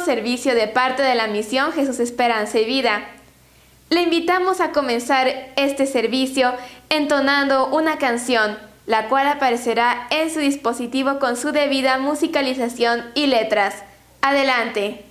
servicio de parte de la misión Jesús Esperanza y Vida. Le invitamos a comenzar este servicio entonando una canción, la cual aparecerá en su dispositivo con su debida musicalización y letras. Adelante.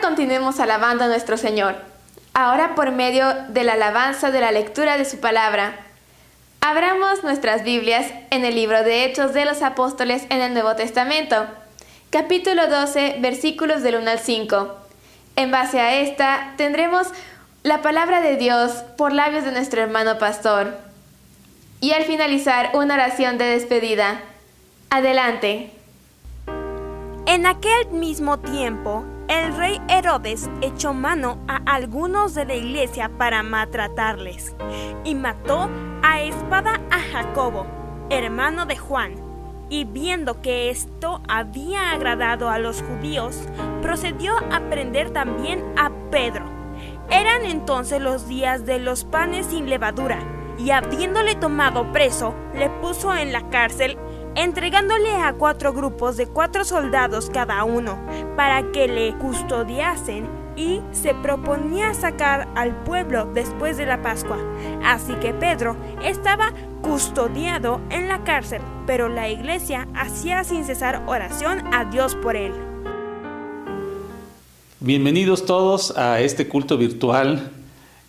Continuemos alabando a nuestro Señor, ahora por medio de la alabanza de la lectura de su palabra. Abramos nuestras Biblias en el libro de Hechos de los Apóstoles en el Nuevo Testamento, capítulo 12, versículos del 1 al 5. En base a esta, tendremos la palabra de Dios por labios de nuestro hermano pastor. Y al finalizar, una oración de despedida. Adelante. En aquel mismo tiempo, el rey Herodes echó mano a algunos de la iglesia para maltratarles, y mató a espada a Jacobo, hermano de Juan. Y viendo que esto había agradado a los judíos, procedió a prender también a Pedro. Eran entonces los días de los panes sin levadura, y habiéndole tomado preso, le puso en la cárcel, entregándole a 4 grupos de 4 soldados cada uno, para que le custodiasen y se proponía sacar al pueblo después de la Pascua. Así que Pedro estaba custodiado en la cárcel, pero la iglesia hacía sin cesar oración a Dios por él. Bienvenidos todos a este culto virtual.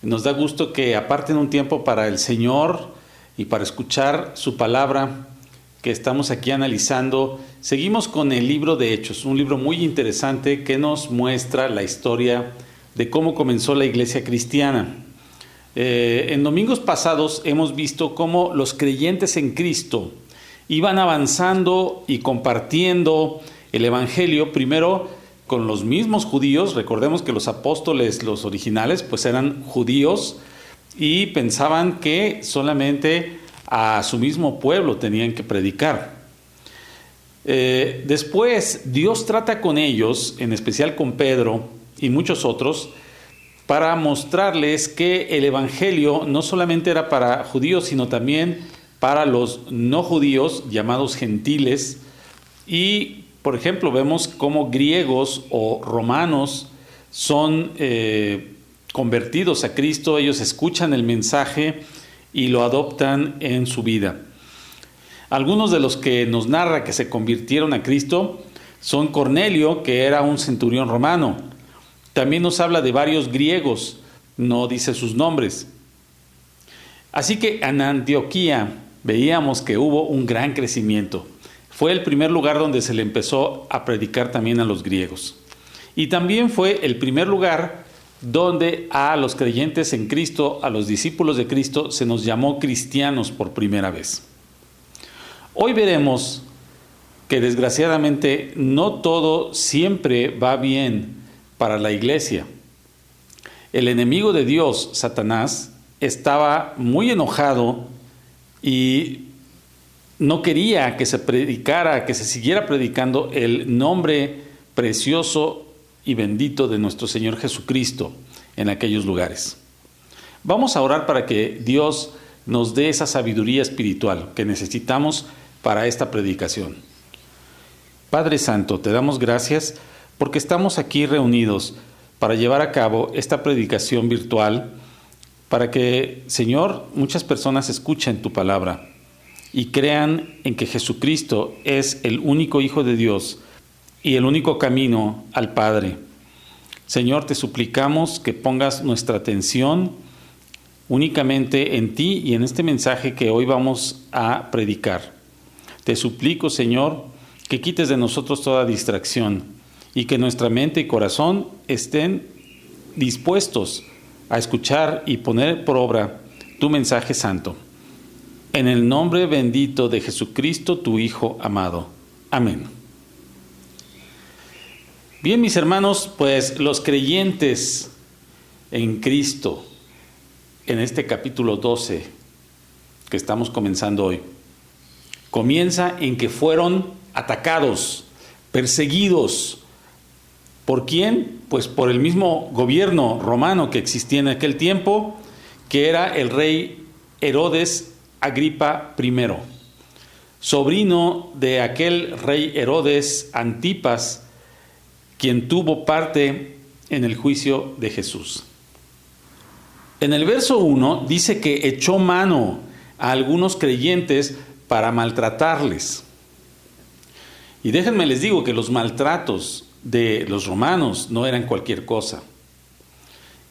Nos da gusto que aparten un tiempo para el Señor y para escuchar su palabra que estamos aquí analizando. Seguimos con el libro de Hechos, un libro muy interesante que nos muestra la historia de cómo comenzó la iglesia cristiana. En domingos pasados hemos visto cómo los creyentes en Cristo iban avanzando y compartiendo el evangelio, primero con los mismos judíos. Recordemos que los apóstoles, los originales, pues eran judíos y pensaban que solamente a su mismo pueblo tenían que predicar. Después Dios trata con ellos, en especial con Pedro y muchos otros, para mostrarles que el evangelio no solamente era para judíos, sino también para los no judíos, llamados gentiles. Y por ejemplo, vemos cómo griegos o romanos son convertidos a Cristo. Ellos escuchan el mensaje y lo adoptan en su vida. Algunos de los que nos narra que se convirtieron a Cristo son Cornelio, que era un centurión romano. También nos habla de varios griegos, no dice sus nombres. Así que en Antioquía veíamos que hubo un gran crecimiento. Fue el primer lugar donde se le empezó a predicar también a los griegos. Y también fue el primer lugar donde a los creyentes en Cristo, a los discípulos de Cristo, se nos llamó cristianos por primera vez. Hoy veremos que desgraciadamente no todo siempre va bien para la iglesia. El enemigo de Dios, Satanás, estaba muy enojado y no quería que se predicara, que se siguiera predicando el nombre precioso y bendito de nuestro Señor Jesucristo en aquellos lugares. Vamos a orar para que Dios nos dé esa sabiduría espiritual que necesitamos para esta predicación. Padre Santo, te damos gracias porque estamos aquí reunidos para llevar a cabo esta predicación virtual, para que, Señor, muchas personas escuchen tu palabra y crean en que Jesucristo es el único Hijo de Dios y el único camino al Padre. Señor, te suplicamos que pongas nuestra atención únicamente en ti y en este mensaje que hoy vamos a predicar. Te suplico, Señor, que quites de nosotros toda distracción y que nuestra mente y corazón estén dispuestos a escuchar y poner por obra tu mensaje santo. En el nombre bendito de Jesucristo, tu Hijo amado. Amén. Bien, mis hermanos, pues los creyentes en Cristo, en este capítulo 12 que estamos comenzando hoy, comienza en que fueron atacados, perseguidos. ¿Por quién? Pues por el mismo gobierno romano que existía en aquel tiempo, que era el rey Herodes Agripa I, sobrino de aquel rey Herodes Antipas, quien tuvo parte en el juicio de Jesús. En el verso 1 dice que echó mano a algunos creyentes para maltratarles. Y déjenme les digo que los maltratos de los romanos no eran cualquier cosa.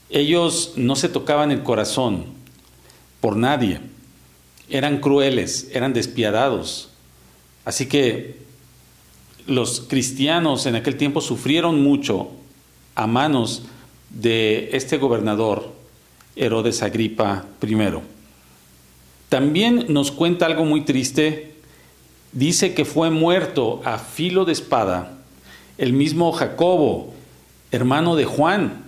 Ellos no se tocaban el corazón por nadie. Eran crueles, eran despiadados. Así que los cristianos en aquel tiempo sufrieron mucho a manos de este gobernador, Herodes Agripa I. También nos cuenta algo muy triste. Dice que fue muerto a filo de espada el mismo Jacobo, hermano de Juan.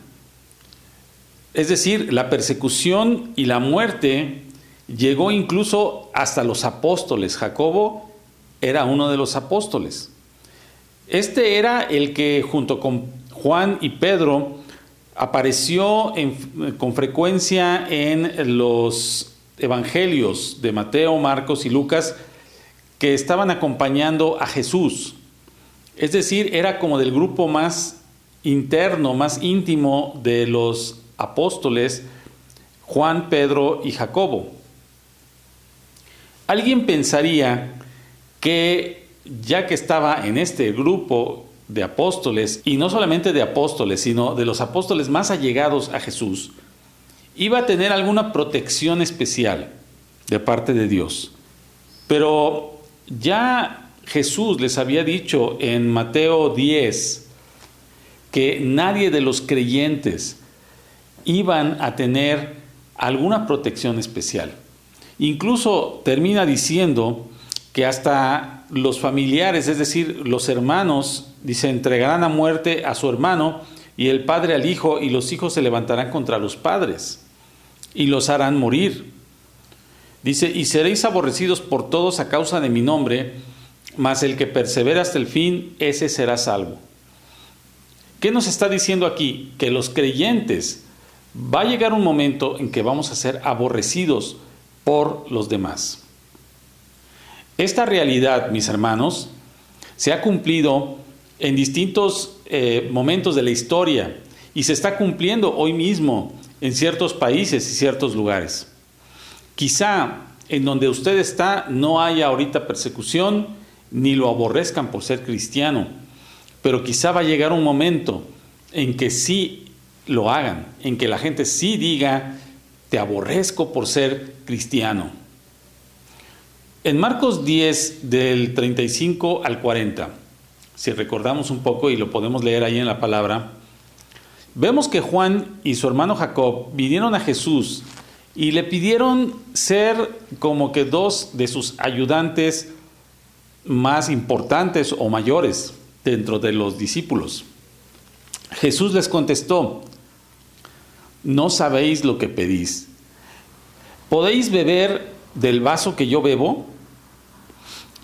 Es decir, la persecución y la muerte llegó incluso hasta los apóstoles. Jacobo era uno de los apóstoles. Este era el que junto con Juan y Pedro apareció con frecuencia en los evangelios de Mateo, Marcos y Lucas, que estaban acompañando a Jesús. Es decir, era como del grupo más interno, más íntimo de los apóstoles, Juan, Pedro y Jacobo. Alguien pensaría que ya que estaba en este grupo de apóstoles, y no solamente de apóstoles, sino de los apóstoles más allegados a Jesús, iba a tener alguna protección especial de parte de Dios. Pero ya Jesús les había dicho en Mateo 10 que nadie de los creyentes iban a tener alguna protección especial. Incluso termina diciendo que hasta los familiares, es decir, los hermanos, dice, entregarán a muerte a su hermano y el padre al hijo, y los hijos se levantarán contra los padres y los harán morir. Dice, y seréis aborrecidos por todos a causa de mi nombre, mas el que persevera hasta el fin, ese será salvo. ¿Qué nos está diciendo aquí? Que los creyentes, va a llegar un momento en que vamos a ser aborrecidos por los demás. Esta realidad, mis hermanos, se ha cumplido en distintos momentos de la historia y se está cumpliendo hoy mismo en ciertos países y ciertos lugares. Quizá en donde usted está no haya ahorita persecución ni lo aborrezcan por ser cristiano, pero quizá va a llegar un momento en que sí lo hagan, en que la gente sí diga, te aborrezco por ser cristiano. En Marcos 10, del 35 al 40, si recordamos un poco y lo podemos leer ahí en la palabra, vemos que Juan y su hermano Jacob vinieron a Jesús y le pidieron ser como que dos de sus ayudantes más importantes o mayores dentro de los discípulos. Jesús les contestó, no sabéis lo que pedís. ¿Podéis beber del vaso que yo bebo?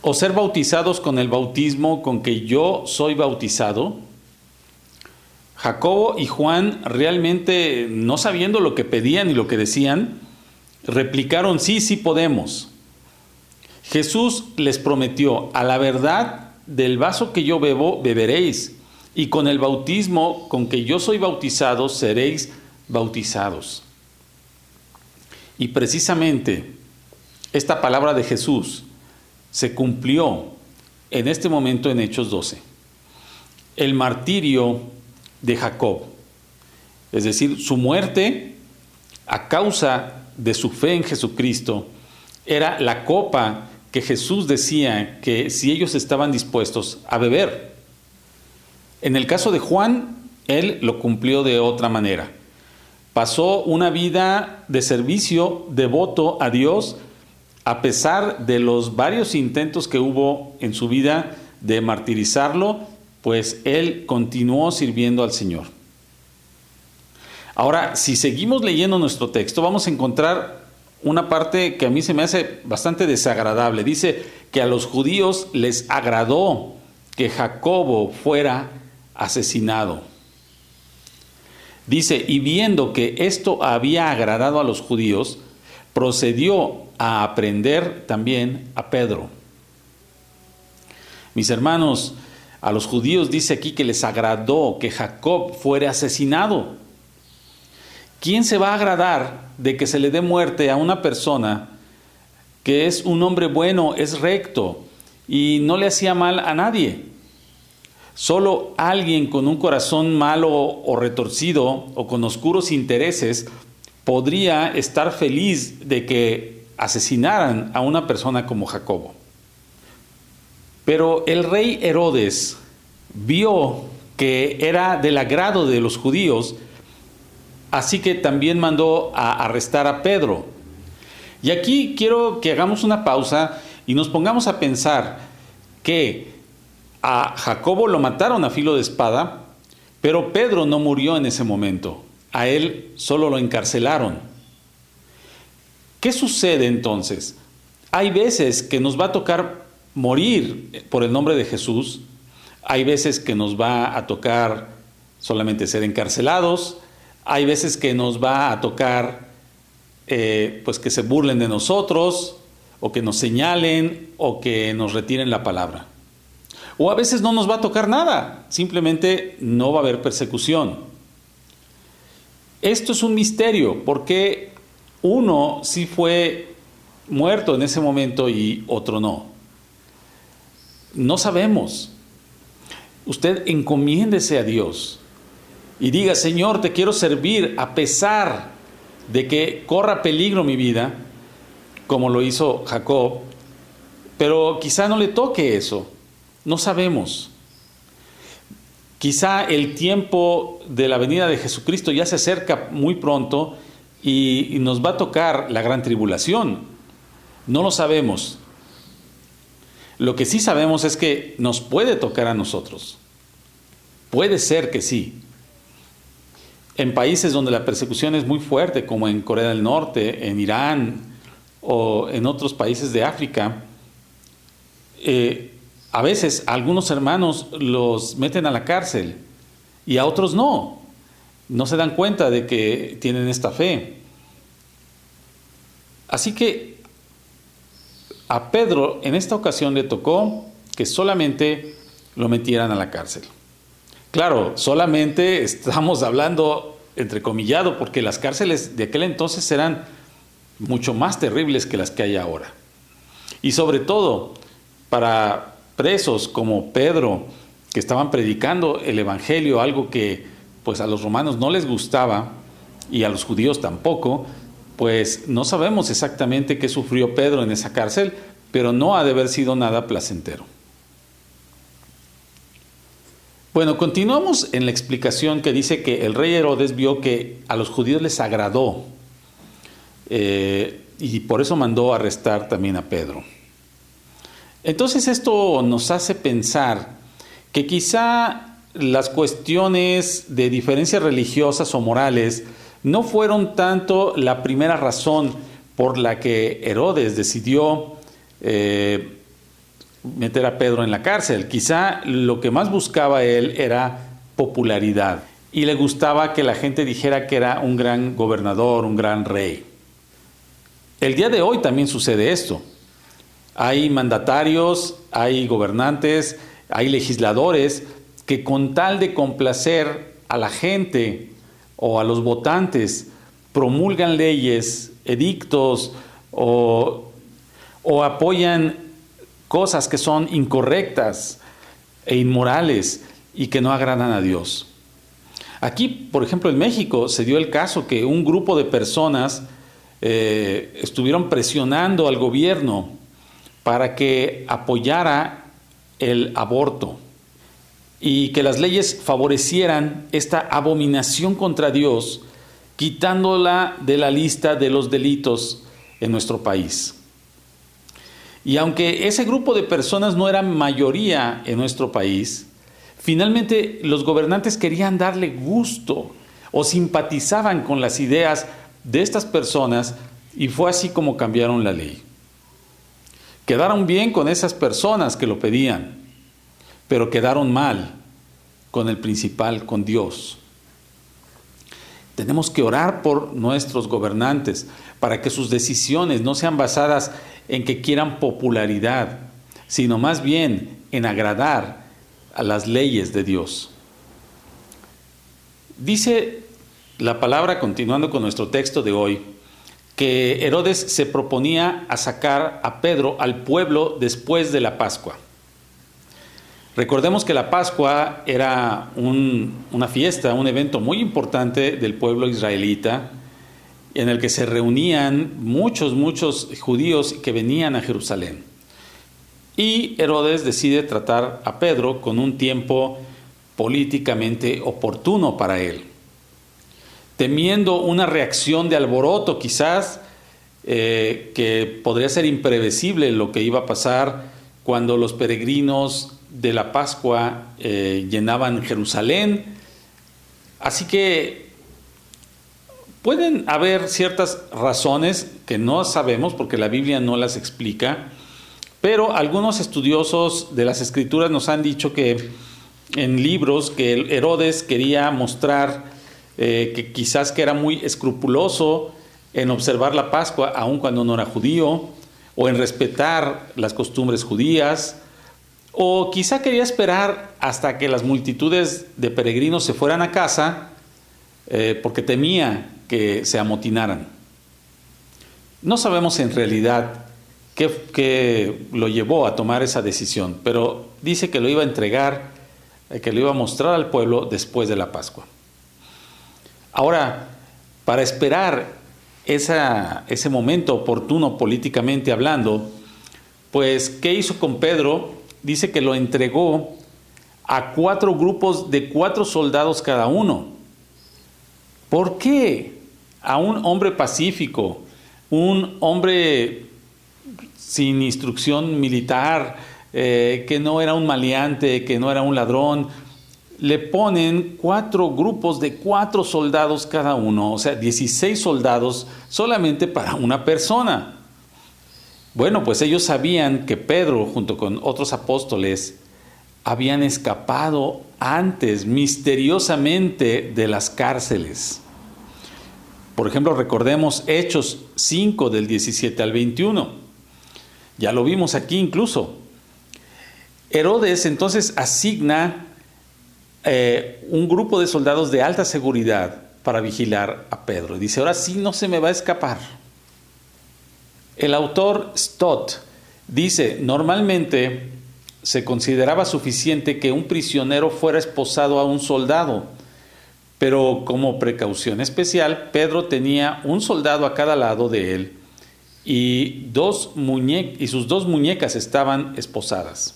¿O ser bautizados con el bautismo con que yo soy bautizado? Jacobo y Juan, realmente no sabiendo lo que pedían y lo que decían, replicaron, sí, sí podemos. Jesús les prometió, a la verdad, del vaso que yo bebo, beberéis, y con el bautismo con que yo soy bautizado, seréis bautizados. Y precisamente esta palabra de Jesús se cumplió en este momento en Hechos 12. El martirio de Jacob, es decir, su muerte a causa de su fe en Jesucristo, era la copa que Jesús decía que si ellos estaban dispuestos a beber. En el caso de Juan, él lo cumplió de otra manera. Pasó una vida de servicio devoto a Dios, a pesar de los varios intentos que hubo en su vida de martirizarlo, pues él continuó sirviendo al Señor. Ahora, si seguimos leyendo nuestro texto, vamos a encontrar una parte que a mí se me hace bastante desagradable. Dice que a los judíos les agradó que Jacobo fuera asesinado. Dice, y viendo que esto había agradado a los judíos, procedió a aprender también a Pedro. Mis hermanos, a los judíos dice aquí que les agradó que Jacob fuera asesinado. ¿Quién se va a agradar de que se le dé muerte a una persona que es un hombre bueno, es recto y no le hacía mal a nadie? Solo alguien con un corazón malo o retorcido o con oscuros intereses podría estar feliz de que asesinaran a una persona como Jacobo. Pero el rey Herodes vio que era del agrado de los judíos, así que también mandó a arrestar a Pedro. Y aquí quiero que hagamos una pausa y nos pongamos a pensar que a Jacobo lo mataron a filo de espada, pero Pedro no murió en ese momento. A él solo lo encarcelaron. ¿Qué sucede entonces? Hay veces que nos va a tocar morir por el nombre de Jesús. Hay veces que nos va a tocar solamente ser encarcelados. Hay veces que nos va a tocar pues que se burlen de nosotros, o que nos señalen, o que nos retiren la palabra. O a veces no nos va a tocar nada, simplemente no va a haber persecución. Esto es un misterio, porque uno sí fue muerto en ese momento y otro no. No sabemos. Usted encomiéndese a Dios y diga: Señor, te quiero servir a pesar de que corra peligro mi vida, como lo hizo Jacob, pero quizá no le toque eso. No sabemos. Quizá el tiempo de la venida de Jesucristo ya se acerca muy pronto y nos va a tocar la gran tribulación. No lo sabemos. Lo que sí sabemos es que nos puede tocar a nosotros. Puede ser que sí. En países donde la persecución es muy fuerte, como en Corea del Norte, en Irán o en otros países de África, a veces a algunos hermanos los meten a la cárcel y a otros no. No se dan cuenta de que tienen esta fe. Así que a Pedro en esta ocasión le tocó que solamente lo metieran a la cárcel. Claro, solamente estamos hablando entrecomillado, porque las cárceles de aquel entonces eran mucho más terribles que las que hay ahora. Y sobre todo para presos como Pedro, que estaban predicando el evangelio, algo que pues a los romanos no les gustaba y a los judíos tampoco, pues no sabemos exactamente qué sufrió Pedro en esa cárcel, pero no ha de haber sido nada placentero. Bueno, continuamos en la explicación que dice que el rey Herodes vio que a los judíos les agradó y por eso mandó arrestar también a Pedro. Entonces esto nos hace pensar que quizá las cuestiones de diferencias religiosas o morales no fueron tanto la primera razón por la que Herodes decidió meter a Pedro en la cárcel. Quizá lo que más buscaba él era popularidad y le gustaba que la gente dijera que era un gran gobernador, un gran rey. El día de hoy también sucede esto. Hay mandatarios, hay gobernantes, hay legisladores que con tal de complacer a la gente o a los votantes promulgan leyes, edictos o apoyan cosas que son incorrectas e inmorales y que no agradan a Dios. Aquí, por ejemplo, en México se dio el caso que un grupo de personas estuvieron presionando al gobierno para que apoyara el aborto y que las leyes favorecieran esta abominación contra Dios, quitándola de la lista de los delitos en nuestro país. Y aunque ese grupo de personas no era mayoría en nuestro país, finalmente los gobernantes querían darle gusto o simpatizaban con las ideas de estas personas y fue así como cambiaron la ley. Quedaron bien con esas personas que lo pedían, pero quedaron mal con el principal, con Dios. Tenemos que orar por nuestros gobernantes para que sus decisiones no sean basadas en que quieran popularidad, sino más bien en agradar a las leyes de Dios. Dice la palabra, continuando con nuestro texto de hoy, que Herodes se proponía a sacar a Pedro al pueblo después de la Pascua. Recordemos que la Pascua era una fiesta, un evento muy importante del pueblo israelita, en el que se reunían muchos judíos que venían a Jerusalén. Y Herodes decide tratar a Pedro con un tiempo políticamente oportuno para él, temiendo una reacción de alboroto quizás, que podría ser imprevisible lo que iba a pasar cuando los peregrinos de la Pascua llenaban Jerusalén. Así que pueden haber ciertas razones que no sabemos porque la Biblia no las explica, pero algunos estudiosos de las Escrituras nos han dicho que en libros que Herodes quería mostrar que quizás que era muy escrupuloso en observar la Pascua aun cuando no era judío, o en respetar las costumbres judías, O quizá quería esperar hasta que las multitudes de peregrinos se fueran a casa, porque temía que se amotinaran. No sabemos en realidad qué lo llevó a tomar esa decisión, pero dice que lo iba a entregar, que lo iba a mostrar al pueblo después de la Pascua. Ahora, para esperar ese momento oportuno políticamente hablando, pues, ¿qué hizo con Pedro? Dice que lo entregó a 4 grupos de 4 soldados cada uno. ¿Por qué? A un hombre pacífico, un hombre sin instrucción militar, que no era un maleante, que no era un ladrón, le ponen 4 grupos de 4 soldados cada uno, o sea, 16 soldados solamente para una persona. Bueno, pues ellos sabían que Pedro, junto con otros apóstoles, habían escapado antes misteriosamente de las cárceles. Por ejemplo, recordemos Hechos 5 del 17 al 21. Ya lo vimos aquí incluso. Herodes entonces asigna un grupo de soldados de alta seguridad para vigilar a Pedro. Dice, ahora sí no se me va a escapar. El autor Stott dice, normalmente se consideraba suficiente que un prisionero fuera esposado a un soldado, pero como precaución especial, Pedro tenía un soldado a cada lado de él y sus 2 muñecas estaban esposadas.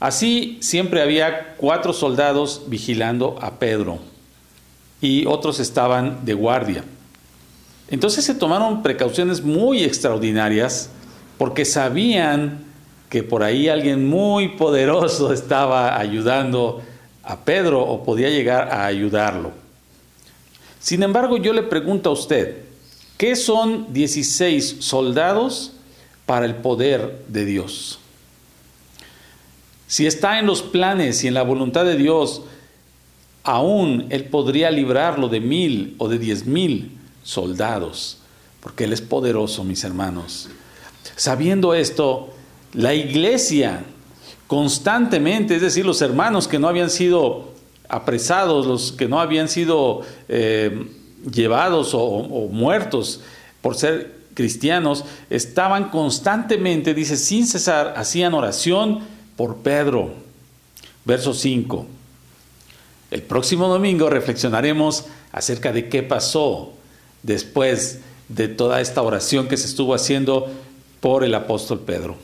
Así siempre había 4 soldados vigilando a Pedro y otros estaban de guardia. Entonces se tomaron precauciones muy extraordinarias porque sabían que por ahí alguien muy poderoso estaba ayudando a Pedro o podía llegar a ayudarlo. Sin embargo, yo le pregunto a usted, ¿qué son 16 soldados para el poder de Dios? Si está en los planes y en la voluntad de Dios, aún Él podría librarlo de 1000 o de 10,000 soldados, porque Él es poderoso, mis hermanos. Sabiendo esto, la iglesia constantemente, es decir, los hermanos que no habían sido apresados, los que no habían sido llevados o muertos por ser cristianos, estaban constantemente, dice, sin cesar, hacían oración por Pedro. Verso 5. El próximo domingo reflexionaremos acerca de qué pasó después de toda esta oración que se estuvo haciendo por el apóstol Pedro.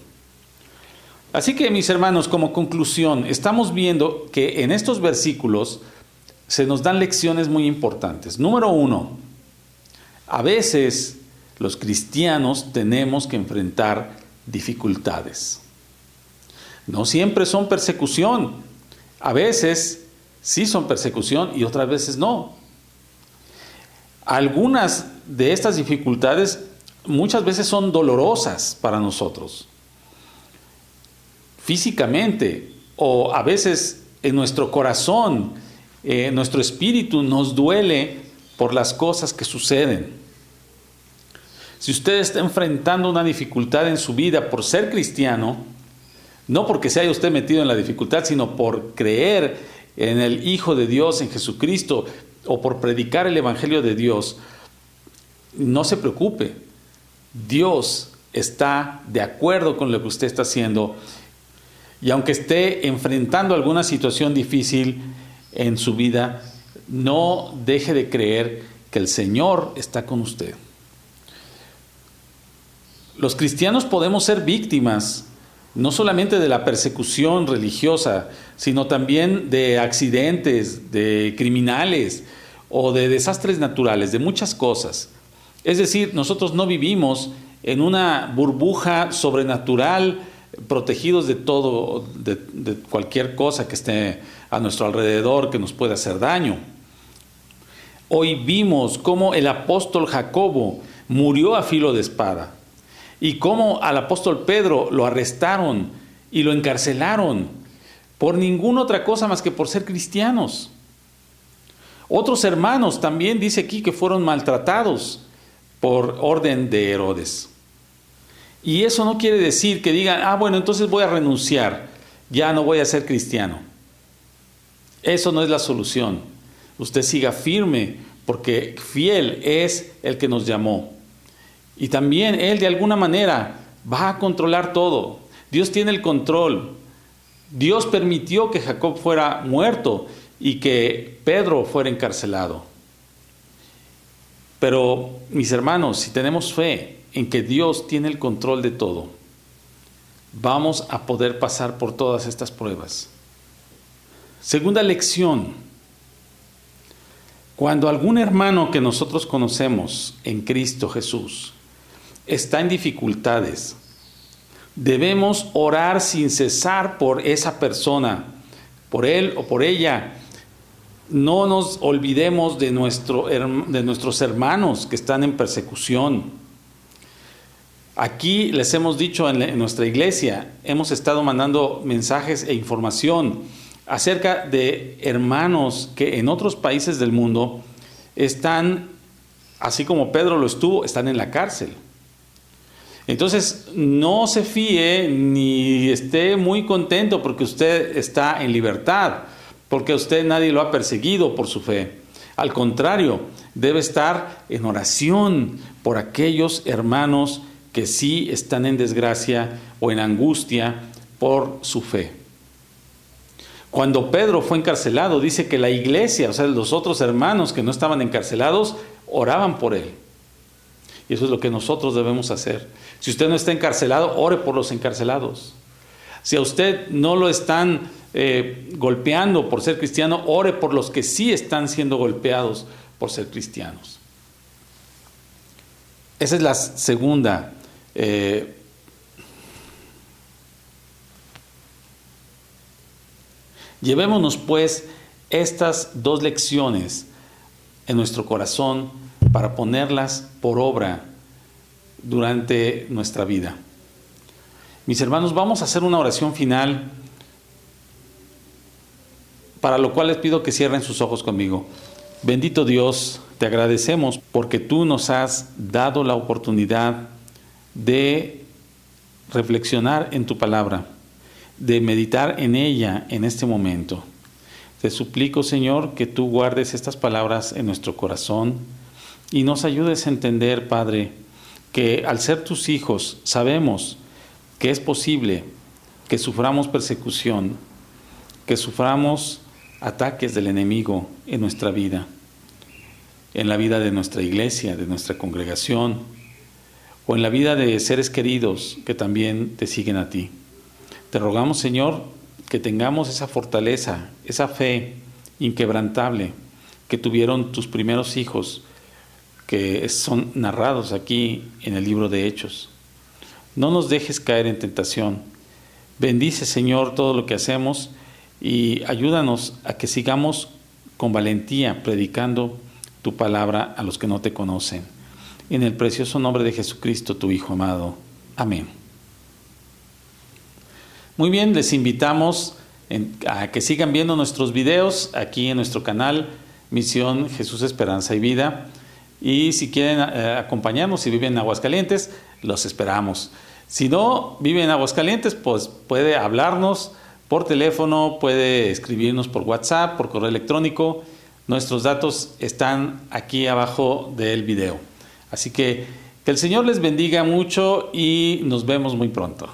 Así que, mis hermanos, como conclusión, estamos viendo que en estos versículos se nos dan lecciones muy importantes. Número 1, a veces los cristianos tenemos que enfrentar dificultades. No siempre son persecución. A veces sí son persecución y otras veces no. Algunas de estas dificultades muchas veces son dolorosas para nosotros, físicamente, o a veces en nuestro corazón, nuestro espíritu nos duele por las cosas que suceden. Si usted está enfrentando una dificultad en su vida por ser cristiano, no porque se haya usted metido en la dificultad, sino por creer en el Hijo de Dios, en Jesucristo, o por predicar el Evangelio de Dios, no se preocupe. Dios está de acuerdo con lo que usted está haciendo. Y aunque esté enfrentando alguna situación difícil en su vida, no deje de creer que el Señor está con usted. Los cristianos podemos ser víctimas no solamente de la persecución religiosa, sino también de accidentes, de criminales o de desastres naturales, de muchas cosas. Es decir, nosotros no vivimos en una burbuja sobrenatural, protegidos de todo, de cualquier cosa que esté a nuestro alrededor que nos pueda hacer daño. Hoy vimos cómo el apóstol Jacobo murió a filo de espada y cómo al apóstol Pedro lo arrestaron y lo encarcelaron por ninguna otra cosa más que por ser cristianos. Otros hermanos también dice aquí que fueron maltratados por orden de Herodes. Y eso no quiere decir que digan, bueno, entonces voy a renunciar. ya no voy a ser cristiano. Eso no es la solución. Usted siga firme, porque fiel es el que nos llamó. Y también Él de alguna manera va a controlar todo. Dios tiene el control. Dios permitió que Jacob fuera muerto y que Pedro fuera encarcelado. Pero, mis hermanos, si tenemos fe en que Dios tiene el control de todo, vamos a poder pasar por todas estas pruebas. Segunda lección: cuando algún hermano que nosotros conocemos en Cristo Jesús está en dificultades, debemos orar sin cesar por esa persona, por él o por ella. No nos olvidemos de nuestros hermanos que están en persecución. Aquí les hemos dicho en nuestra iglesia, hemos estado mandando mensajes e información acerca de hermanos que en otros países del mundo están, así como Pedro lo estuvo, están en la cárcel. Entonces, no se fíe ni esté muy contento porque usted está en libertad, porque a usted nadie lo ha perseguido por su fe. Al contrario, debe estar en oración por aquellos hermanos que sí están en desgracia o en angustia por su fe. Cuando Pedro fue encarcelado, dice que la iglesia, o sea, los otros hermanos que no estaban encarcelados, oraban por él. Y eso es lo que nosotros debemos hacer. Si usted no está encarcelado, ore por los encarcelados. Si a usted no lo están golpeando por ser cristiano, ore por los que sí están siendo golpeados por ser cristianos. Esa es la segunda. Llevémonos pues estas dos lecciones en nuestro corazón para ponerlas por obra durante nuestra vida. Mis hermanos, vamos a hacer una oración final, para lo cual les pido que cierren sus ojos conmigo. Bendito Dios, te agradecemos porque tú nos has dado la oportunidad de reflexionar en tu palabra, de meditar en ella en este momento. Te suplico, Señor, que tú guardes estas palabras en nuestro corazón y nos ayudes a entender, Padre, que al ser tus hijos sabemos que es posible que suframos persecución, que suframos ataques del enemigo en nuestra vida, en la vida de nuestra iglesia, de nuestra congregación, o en la vida de seres queridos que también te siguen a ti. Te rogamos, Señor, que tengamos esa fortaleza, esa fe inquebrantable que tuvieron tus primeros hijos, que son narrados aquí en el libro de Hechos. No nos dejes caer en tentación. Bendice, Señor, todo lo que hacemos y ayúdanos a que sigamos con valentía predicando tu palabra a los que no te conocen. En el precioso nombre de Jesucristo, tu Hijo amado. Amén. Muy bien, les invitamos a que sigan viendo nuestros videos aquí en nuestro canal Misión Jesús, Esperanza y Vida. Y si quieren acompañarnos, si viven en Aguascalientes, los esperamos. Si no vive en Aguascalientes, pues puede hablarnos por teléfono, puede escribirnos por WhatsApp, por correo electrónico. Nuestros datos están aquí abajo del video. Así que el Señor les bendiga mucho y nos vemos muy pronto.